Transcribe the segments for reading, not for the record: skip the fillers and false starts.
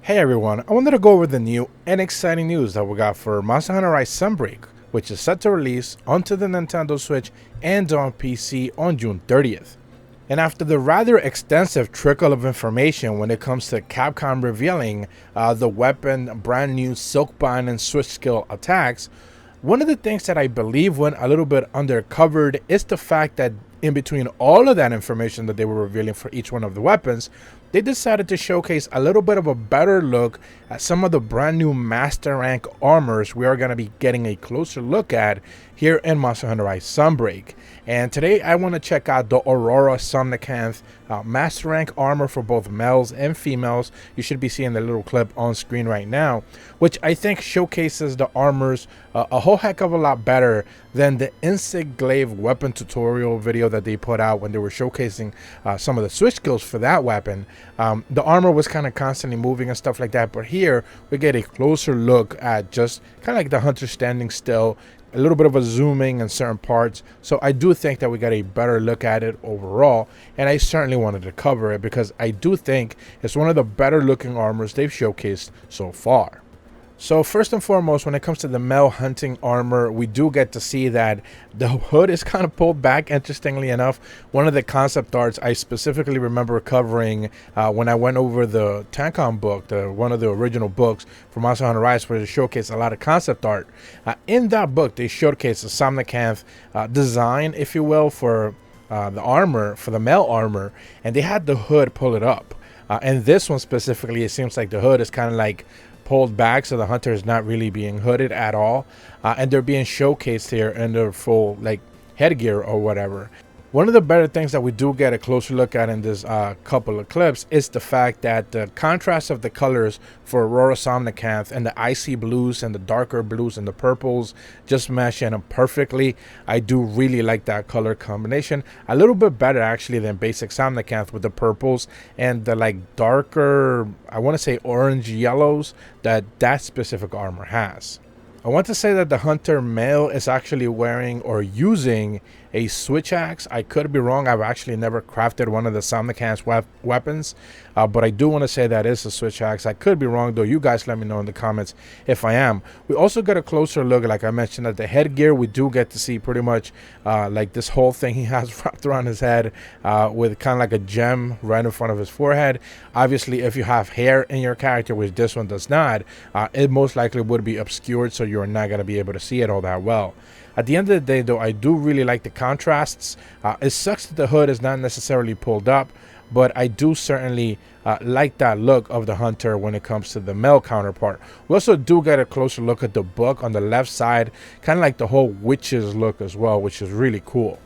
Hey everyone, I wanted to go over the new and exciting news that we got for Monster Hunter Rise Sunbreak, which is set to release onto the Nintendo Switch and on PC on June 30th. And after the rather extensive trickle of information when it comes to Capcom revealing the weapon, brand new Silkbind and Switch skill attacks, one of the things that I believe went a little bit undercovered is the fact that in between all of that information that they were revealing for each one of the weapons, they decided to showcase a little bit of a better look at some of the brand new Master Rank Armors we are going to be getting a closer look at here in Monster Hunter Rise Sunbreak. And today I want to check out the Aurora Somnicanth Master Rank Armor for both males and females. You should be seeing the little clip on screen right now, which I think showcases the armors a whole heck of a lot better than the Insect Glaive weapon tutorial video that they put out when they were showcasing some of the switch skills for that weapon. The armor was kind of constantly moving and stuff like that, but here we get a closer look at just kind of like the hunter standing still, a little bit of a zooming in certain parts. So I do think that we got a better look at it overall, and I certainly wanted to cover it because I do think it's one of the better looking armors they've showcased so far. So first and foremost, when it comes to the male hunting armor, we do get to see that the hood is kind of pulled back, interestingly enough. One of the concept arts I specifically remember covering when I went over the Tankon book, one of the original books for Monster Hunter Rise, where they showcased a lot of concept art. In that book, they showcased the Somnicanth design, if you will, for the armor, for the male armor, and they had the hood pull it up. And this one specifically, it seems like the hood is kind of like pulled back, so the hunter is not really being hooded at all, and they're being showcased here in their full like headgear or whatever. One of the better things that we do get a closer look at in this couple of clips is the fact that the contrast of the colors for Aurora Somnicanth and the icy blues and the darker blues and the purples just mesh in perfectly. I do really like that color combination. A little bit better actually than basic Somnicanth with the purples and the like darker, I want to say orange yellows that specific armor has. I want to say that the hunter male is actually wearing or using a switch axe. I could be wrong. I've actually never crafted one of the Somnicanth weapons, but I do want to say that is a switch axe. I could be wrong though. You guys let me know in the comments if I am. We also get a closer look, like I mentioned, at the headgear. We do get to see pretty much like this whole thing he has wrapped around his head with kind of like a gem right in front of his forehead. Obviously, if you have hair in your character, which this one does not, it most likely would be obscured, so you're not going to be able to see it all that well. At the end of the day, though, I do really like the contrasts. It sucks that the hood is not necessarily pulled up, but I do certainly like that look of the hunter when it comes to the male counterpart. We also do get a closer look at the book on the left side, kind of like the whole witches look as well, which is really cool.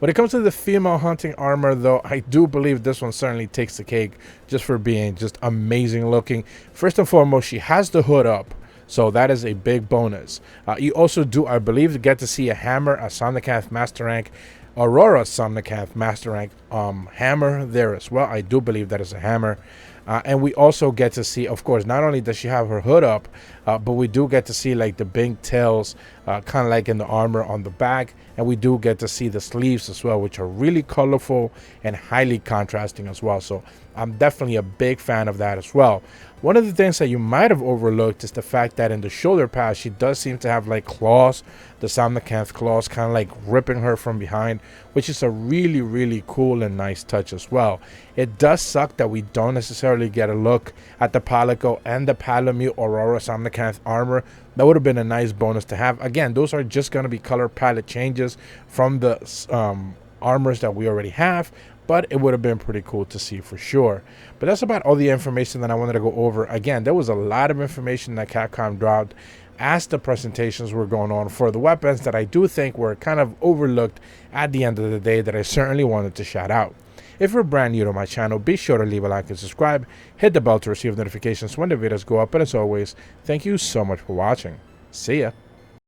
When it comes to the female hunting armor, though, I do believe this one certainly takes the cake just for being just amazing looking. First and foremost, she has the hood up, so that is a big bonus. You also do, I believe, get to see a hammer, a Somnicanth Master Rank, Aurora Somnicanth Master Rank hammer there as well. I do believe that is a hammer. And we also get to see, of course, not only does she have her hood up, but we do get to see like the big tails kind of like in the armor on the back, and we do get to see the sleeves as well, which are really colorful and highly contrasting as well. So I'm definitely a big fan of that as well. One of the things that you might have overlooked is the fact that in the shoulder pad, she does seem to have like claws, the Somnicanth claws kind of like ripping her from behind, which is a really cool and nice touch as well. It does suck that we don't necessarily get a look at the Palico and the Palamute Aurora Somnicanth armor. That would have been a nice bonus to have. Again, those are just going to be color palette changes from the armors that we already have, but it would have been pretty cool to see for sure. But that's about all the information that I wanted to go over. Again, there was a lot of information that Capcom dropped as the presentations were going on for the weapons that I do think were kind of overlooked at the end of the day, that I certainly wanted to shout out. If you're brand new to my channel, be sure to leave a like and subscribe. Hit the bell to receive notifications when the videos go up. And as always, thank you so much for watching. See ya.